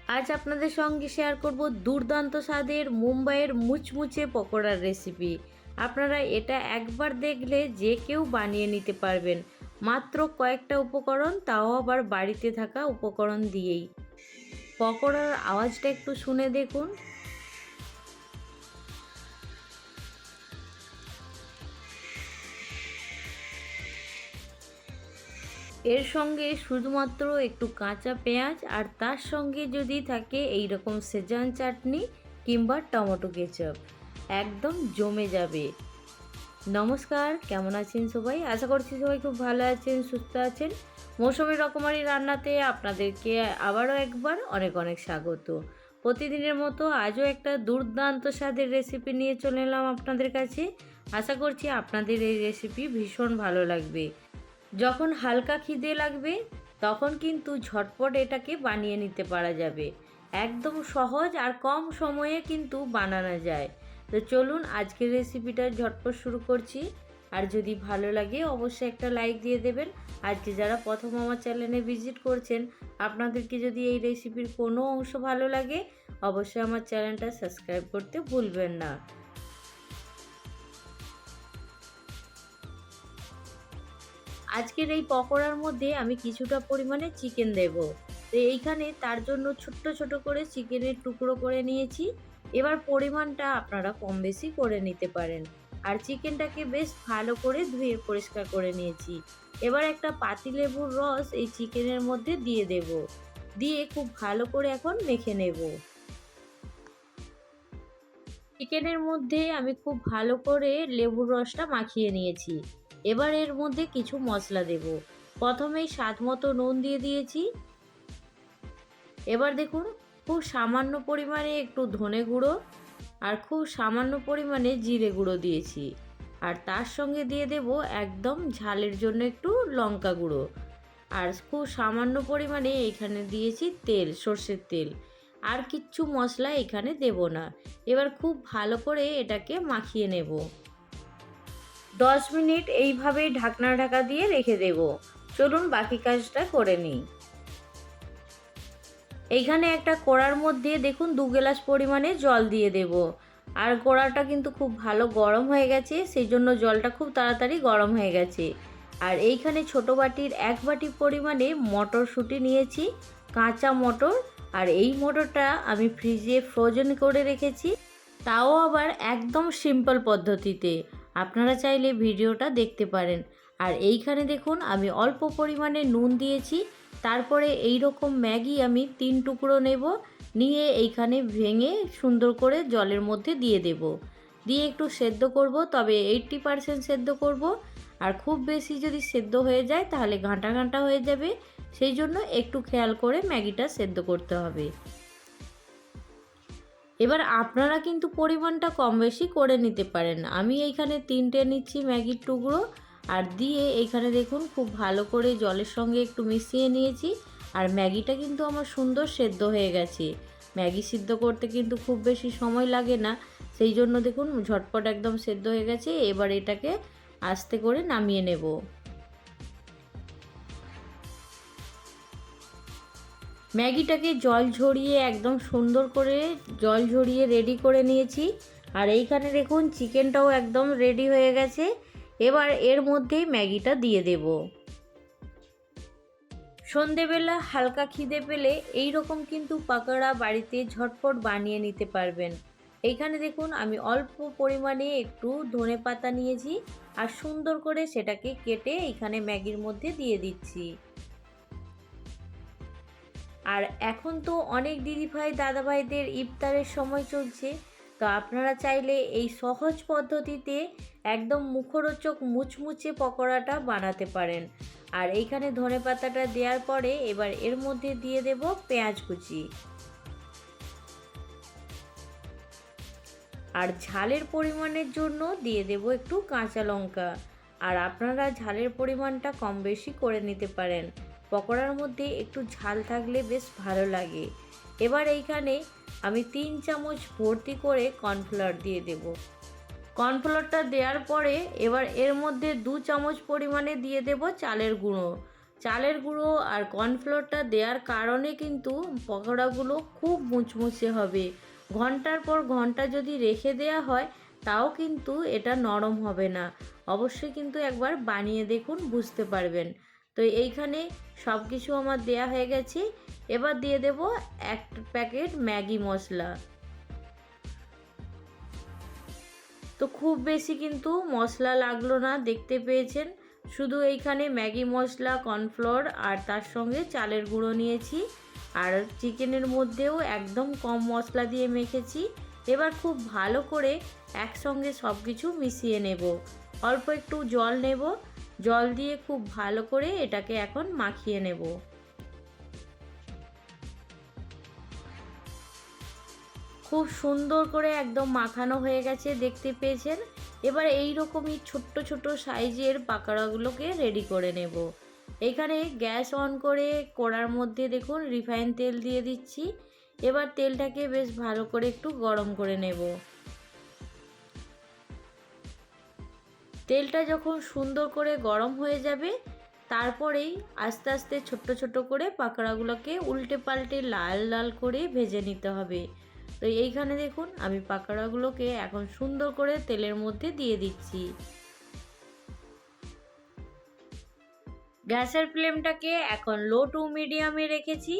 আজ আপনাদের সঙ্গে শেয়ার করব দুর্দান্ত স্বাদের মুম্বাইয়ের মুচমুচে পকোড়ার রেসিপি। আপনারা এটা একবার দেখলে যে কেউ বানিয়ে নিতে পারবেন, মাত্র কয়েকটা উপকরণ, তাও আবার বাড়িতে থাকা উপকরণ দিয়েই। পকোড়ার আওয়াজটা একটু শুনে দেখুন। এর সঙ্গে শুধুমাত্র একটু কাঁচা পেঁয়াজ আর তার সঙ্গে যদি থাকে এই রকম সেজান চাটনি কিংবা টমেটো কেচাপ, একদম জমে যাবে। নমস্কার, কেমন আছেন সবাই? আশা করছি সবাই খুব ভালো আছেন, সুস্থ আছেন। মৌসুমি রকমারি রান্নাতে আপনাদেরকে আবারও একবার অনেক অনেক স্বাগত। প্রতিদিনের মতো আজও একটা দুর্দান্ত স্বাদের রেসিপি নিয়ে চলে এলাম আপনাদের কাছে। আশা করছি আপনাদের এই রেসিপি ভীষণ ভালো লাগবে। যখন হালকা খিদে লাগবে তখন কিন্তু ঝটপট এটাকে বানিয়ে নিতে পারা যাবে। একদম সহজ আর কম সময়ে কিন্তু বানানো যায়। তো চলুন আজকের রেসিপিটা ঝটপট শুরু করছি। আর যদি ভালো লাগে অবশ্যই একটা লাইক দিয়ে দেবেন। আজকে যারা প্রথম আমার চ্যানেলে ভিজিট করছেন, আপনাদেরকে যদি এই রেসিপির কোনো অংশ ভালো লাগে অবশ্যই আমার চ্যানেলটা সাবস্ক্রাইব করতে ভুলবেন না। আজকের এই পকোড়ার মধ্যে আমি কিছুটা পরিমাণে চিকেন দেব। তো এইখানে তার জন্য ছোট্ট ছোট করে চিকেনের টুকরো করে নিয়েছি। এবার পরিমাণটা আপনারা কম বেশি করে নিতে পারেন। আর চিকেনটাকে বেশ ভালো করে ধুয়ে পরিষ্কার করে নিয়েছি। এবার একটা পাতিলেবুর রস এই চিকেনের মধ্যে দিয়ে দেব, দিয়ে খুব ভালো করে এখন মেখে নেব। চিকেনের মধ্যে আমি খুব ভালো করে লেবুর রসটা মাখিয়ে নিয়েছি। এবার এর মধ্যে কিছু মশলা দেব। প্রথমেই স্বাদ মতো নুন দিয়ে দিয়েছি। এবার দেখুন, খুব সামান্য পরিমাণে একটু ধনে গুঁড়ো আর খুব সামান্য পরিমাণে জিরে গুঁড়ো দিয়েছি। আর তার সঙ্গে দিয়ে দেব একদম ঝালের জন্য একটু লঙ্কা গুঁড়ো। আর খুব সামান্য পরিমাণে এখানে দিয়েছি তেল, সর্ষের তেল। আর কিচ্ছু মশলা এখানে দেব না। এবার খুব ভালো করে এটাকে মাখিয়ে নেব। 10 মিনিট এইভাবেই ঢাকনা ঢাকা দিয়ে রেখে দেব। চলুন বাকি কাজটা করে নিই। এইখানে একটা কড়ার মধ্যে দেখুন 2 গ্লাস পরিমাণে জল দিয়ে দেব। আর কড়াটা কিন্তু খুব ভালো গরম হয়ে গেছে, সেই জন্য জলটা খুব তাড়াতাড়ি গরম হয়ে গেছে। আর এইখানে ছোট বাটির 1 বাটি পরিমাণে মটরশুঁটি নিয়েছি, কাঁচা মটর। আর এই মটরটা আমি ফ্রিজে ফ্রোজেন করে রেখেছি, তাও আবার একদম সিম্পল পদ্ধতিতে। আপনারা চাইলে ভিডিওটা দেখতে পারেন। আর এইখানে দেখুন আমি অল্প পরিমাণে নুন দিয়েছি। তারপরে এই রকম ম্যাগি আমি 3 টুকরো নেব, নিয়ে এইখানে ভেঙে সুন্দর করে জলের মধ্যে দিয়ে দেব। দিয়ে একটু সেদ্ধ করব, তবে 80% সেদ্ধ করব। আর খুব বেশি যদি সেদ্ধ হয়ে যায় তাহলে ঘাঁটা ঘাঁটা হয়ে যাবে, সেই জন্য একটু খেয়াল করে ম্যাগিটা সেদ্ধ করতে হবে। এবার আপনারা কিন্তু পরিমাণটা কম বেশি করে নিতে পারেন। আমি এইখানে 3টে নিচ্ছি ম্যাগির টুকরো। আর দিয়ে এইখানে দেখুন খুব ভালো করে জলের সঙ্গে একটু মিশিয়ে নিয়েছি। আর ম্যাগিটা কিন্তু আমার সুন্দর সেদ্ধ হয়ে গেছে। ম্যাগি সিদ্ধ করতে কিন্তু খুব বেশি সময় লাগে না, সেই জন্য দেখুন ঝটপট একদম সেদ্ধ হয়ে গেছে। এবার এটাকে আস্তে করে নামিয়ে নেব। ম্যাগিটাকে জল ঝরিয়ে একদম সুন্দর করে জল ঝরিয়ে রেডি করে নিয়েছি। আর এইখানে দেখুন চিকেনটাও একদম রেডি হয়ে গেছে। এবার এর মধ্যেই ম্যাগিটা দিয়ে দেব। সন্ধেবেলা হালকা খিদে পেলে এই রকম কিন্তু পকোড়া বাড়িতে ঝটপট বানিয়ে নিতে পারবেন। এইখানে দেখুন আমি অল্প পরিমাণে একটু ধনেপাতা নিয়েছি আর সুন্দর করে সেটাকে কেটে এইখানে ম্যাগির মধ্যে দিয়ে দিচ্ছি। আর এখন তো অনেক দিদিভাই দাদাভাইদের ইফতারের সময় চলছে, তো আপনারা চাইলে এই সহজ পদ্ধতিতে একদম মুখরোচক মুচমুচে পকোড়াটা বানাতে পারেন। আর এইখানে ধনেপাতাটা দেওয়ার পরে এবার এর মধ্যে দিয়ে দেব পেঁয়াজ কুচি। আর ঝালের পরিমাণের জন্য দিয়ে দেব একটু কাঁচা লঙ্কা। আর আপনারা ঝালের পরিমাণটা কম বেশি করে নিতে পারেন, পকোড়ার মধ্যে একটু ঝাল থাকলে বেশ ভালো লাগে। এবার এইখানে আমি 3 চামচ ভর্তি করে কর্নফ্লাওয়ার দিয়ে দেব। কর্নফ্লাওয়ারটা দেওয়ার পরে এবার এর মধ্যে 2 চামচ পরিমাণে দিয়ে দেব চালের গুঁড়ো। চালের গুঁড়ো আর কর্নফ্লোরটা দেওয়ার কারণে কিন্তু পকোড়াগুলো খুব মুচমুচে হবে। ঘন্টার পর ঘন্টা যদি রেখে দেওয়া হয় তাও কিন্তু এটা নরম হবে না। অবশ্যই কিন্তু একবার বানিয়ে দেখুন, বুঝতে পারবেন। তো এইখানে সব কিছু আমার দেয়া হয়ে গেছে। এবার দিয়ে দেব 1 প্যাকেট ম্যাগি মশলা। তো খুব বেশি কিন্তু মশলা লাগলো না, দেখতে পেয়েছেন। শুধু এইখানে ম্যাগি মশলা, কর্নফ্লোর আর তার সঙ্গে চালের গুঁড়ো নিয়েছি। আর চিকেনের মধ্যেও একদম কম মশলা দিয়ে মেখেছি। এবার খুব ভালো করে একসঙ্গে সব কিছু মিশিয়ে নেব। অল্প একটু জল নেব, জল দিয়ে খুব ভালো করে এটাকে এখন মাখিয়ে নেব। খুব সুন্দর করে একদম মাখানো হয়ে গেছে, দেখতে পেয়েছেন। এবার এই রকমই ছোট্ট ছোট সাইজের পাকোড়াগুলোকে রেডি করে নেব। এখানে গ্যাস অন করে কড়ার মধ্যে দেখুন রিফাইন তেল দিয়ে দিচ্ছি। এবার তেলটাকে বেশ ভালো করে একটু গরম করে নেব। তেলটা যখন সুন্দর করে গরম হয়ে যাবে তারপরেই আস্তে আস্তে ছোট্ট ছোট করে পাকোড়াগুলোকে উল্টে পাল্টে লাল লাল করে ভেজে নিতে হবে। তো এইখানে দেখুন আমি পাকোড়াগুলোকে এখন সুন্দর করে তেলের মধ্যে দিয়ে দিচ্ছি। গ্যাসের ফ্লেমটাকে এখন লো টু মিডিয়ামে রেখেছি।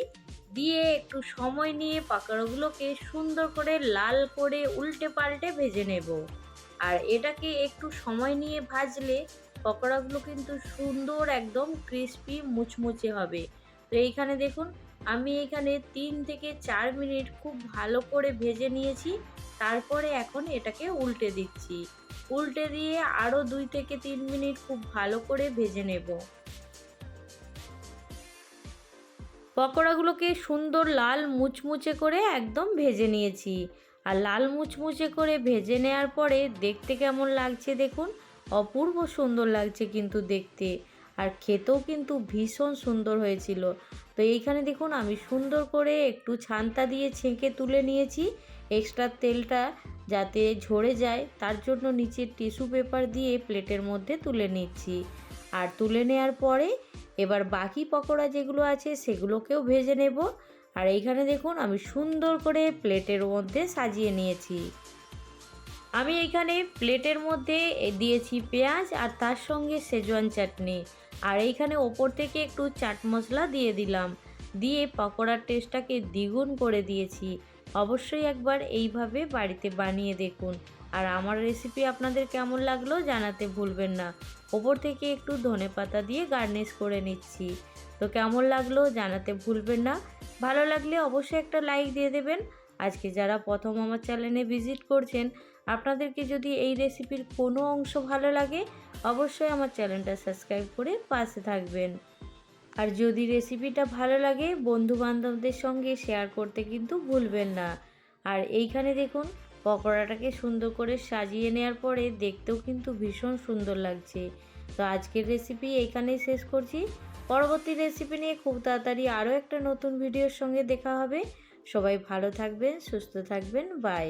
দিয়ে একটু সময় নিয়ে পাকোড়াগুলোকে সুন্দর করে লাল করে উল্টে পাল্টে ভেজে নেব। আর এটাকে একটু সময় নিয়ে ভাজলে পকোড়াগুলো কিন্তু সুন্দর একদম ক্রিস্পি মুচমুচে হবে। তো এইখানে দেখুন আমি এখানে 3 থেকে 4 মিনিট খুব ভালো করে ভেজে নিয়েছি। তারপরে এখন এটাকে উল্টে দিচ্ছি। উল্টে দিয়ে আরও 2 থেকে 3 মিনিট খুব ভালো করে ভেজে নেব। পকোড়াগুলোকে সুন্দর লাল মুচমুচে করে একদম ভেজে নিয়েছি। আর লাল মুচমুচে করে ভেজে নেওয়ার পরে দেখতে কেমন লাগছে দেখুন, অপূর্ব সুন্দর লাগছে কিন্তু দেখতে। আর খেতেও কিন্তু ভীষণ সুন্দর হয়েছিল। তো এইখানে দেখুন আমি সুন্দর করে একটু ছান্তা দিয়ে ছেঁকে তুলে নিয়েছি। এক্সট্রা তেলটা যাতে ঝরে যায় তার জন্য নিচে টিস্যু পেপার দিয়ে প্লেটের মধ্যে তুলে নিচ্ছি। আর তুলে নেওয়ার পরে এবার বাকি পকোড়া যেগুলো আছে সেগুলোকেও ভেজে নেব। আর এইখানে দেখুন আমি সুন্দর করে প্লেটের মধ্যে সাজিয়ে নিয়েছি। আমি এইখানে প্লেটের মধ্যে দিয়েছি পেঁয়াজ আর তার সঙ্গে সেজওয়ান চাটনি। আর এইখানে ওপর থেকে একটু চাট মশলা দিয়ে দিলাম। দিয়ে পকোড়ার টেস্টটাকে দ্বিগুণ করে দিয়েছি। অবশ্যই একবার এইভাবে বাড়িতে বানিয়ে দেখুন। আর আমার রেসিপি আপনাদের কেমন লাগলো জানাতে ভুলবেন না। ওপর থেকে একটু ধনেপাতা দিয়ে গার্নিশ করে নিচ্ছি। তো কেমন লাগলো জানাতে ভুলবেন না। ভালো লাগলে অবশ্যই একটা লাইক দিয়ে দেবেন। আজকে যারা প্রথম আমার চ্যানেলে ভিজিট করছেন, আপনাদেরকে যদি এই রেসিপির কোনো অংশ ভালো লাগে অবশ্যই আমার চ্যানেলটা সাবস্ক্রাইব করে পাশে থাকবেন। আর যদি রেসিপিটা ভালো লাগে বন্ধু বান্ধবদের সঙ্গে শেয়ার করতে কিন্তু ভুলবেন না। আর এইখানে দেখুন পকোড়াটাকে সুন্দর করে সাজিয়ে নেওয়ার পরে দেখতেও কিন্তু ভীষণ সুন্দর লাগছে। তো আজকের রেসিপি এইখানেই শেষ করছি। পরবর্তী রেসিপি নিয়ে খুব তাড়াতাড়ি আরও একটা নতুন ভিডিওর সঙ্গে দেখা হবে। সবাই ভালো থাকবেন, সুস্থ থাকবেন, বাই।